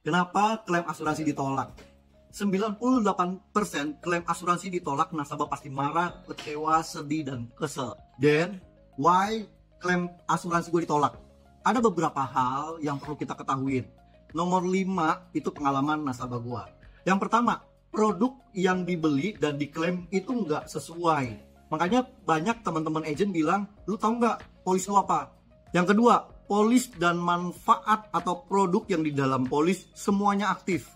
Kenapa klaim asuransi ditolak? 98% klaim asuransi ditolak, nasabah pasti marah, kecewa, sedih, dan kesel. Then, why klaim asuransi gue ditolak? Ada beberapa hal yang perlu kita ketahui. Nomor 5 itu pengalaman nasabah gue. Yang pertama, produk yang dibeli dan diklaim itu nggak sesuai. Makanya banyak teman-teman agent bilang, lu tahu nggak polis lu apa? Yang kedua, polis dan manfaat atau produk yang di dalam polis semuanya aktif.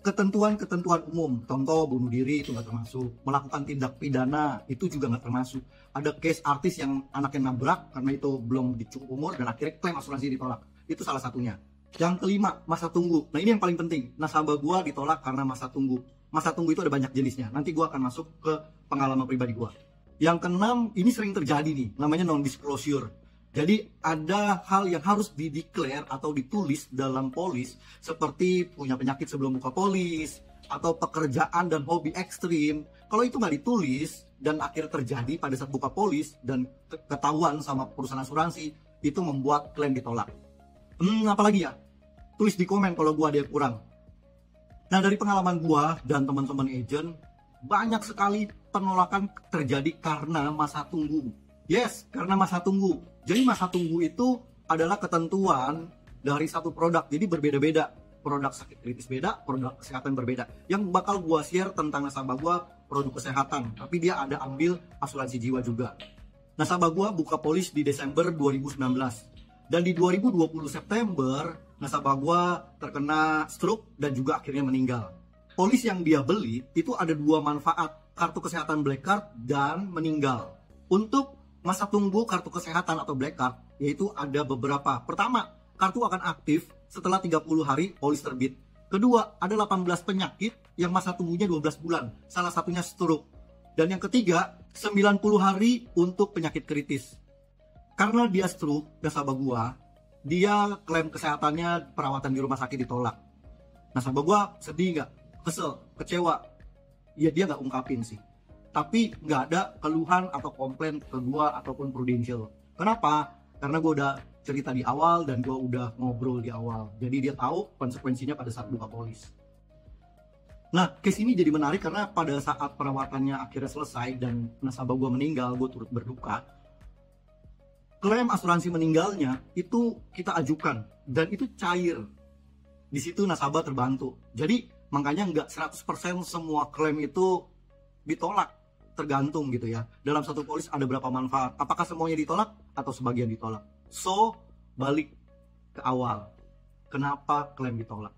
Ketentuan-ketentuan umum, contoh bunuh diri itu nggak termasuk, melakukan tindak pidana itu juga nggak termasuk. Ada case artis yang anaknya nabrak karena itu belum cukup umur dan akhirnya klaim asuransi ditolak. Itu salah satunya. Yang kelima, masa tunggu. Nah ini yang paling penting, nasabah gua ditolak karena masa tunggu. Masa tunggu itu ada banyak jenisnya. Nanti gua akan masuk ke pengalaman pribadi gua. Yang keenam, ini sering terjadi nih, namanya non-disclosure. Jadi ada hal yang harus dideklar atau ditulis dalam polis, seperti punya penyakit sebelum buka polis, atau pekerjaan dan hobi ekstrim. Kalau itu nggak ditulis dan akhirnya terjadi pada saat buka polis dan ketahuan sama perusahaan asuransi, itu membuat klaim ditolak. Apalagi ya? Tulis di komen kalau gua ada yang kurang. Nah dari pengalaman gua dan teman-teman agent, banyak sekali penolakan terjadi karena masa tunggu. Yes, karena masa tunggu. Jadi masa tunggu itu adalah ketentuan dari satu produk. Jadi berbeda-beda. Produk sakit kritis beda, produk kesehatan berbeda. Yang bakal gua share tentang nasabah gua produk kesehatan, tapi dia ada ambil asuransi jiwa juga. Nasabah gua buka polis di Desember 2019. Dan di 2020 September, nasabah gua terkena stroke dan juga akhirnya meninggal. Polis yang dia beli itu ada 2 manfaat, kartu kesehatan Black Card dan meninggal. Untuk masa tunggu kartu kesehatan atau Black Card, yaitu ada beberapa. Pertama, kartu akan aktif setelah 30 hari polis terbit. Kedua, ada 18 penyakit yang masa tunggunya 12 bulan, salah satunya stroke. Dan yang ketiga, 90 hari untuk penyakit kritis. Karena dia stroke, nasabah gua, dia klaim kesehatannya perawatan di rumah sakit ditolak. Nasabah gua sedih nggak? Kesel, kecewa. Ya dia nggak ungkapin sih. Tapi nggak ada keluhan atau komplain ke gua ataupun Prudential. Kenapa? Karena gua udah cerita di awal dan gua udah ngobrol di awal. Jadi dia tahu konsekuensinya pada saat buka polis. Nah, case ini jadi menarik karena pada saat perawatannya akhirnya selesai dan nasabah gua meninggal, gua turut berduka. Klaim asuransi meninggalnya itu kita ajukan dan itu cair. Di situ nasabah terbantu. Jadi makanya nggak 100% semua klaim itu ditolak. Tergantung gitu ya. Dalam satu polis ada berapa manfaat. Apakah semuanya ditolak atau sebagian ditolak? So, balik ke awal. Kenapa klaim ditolak?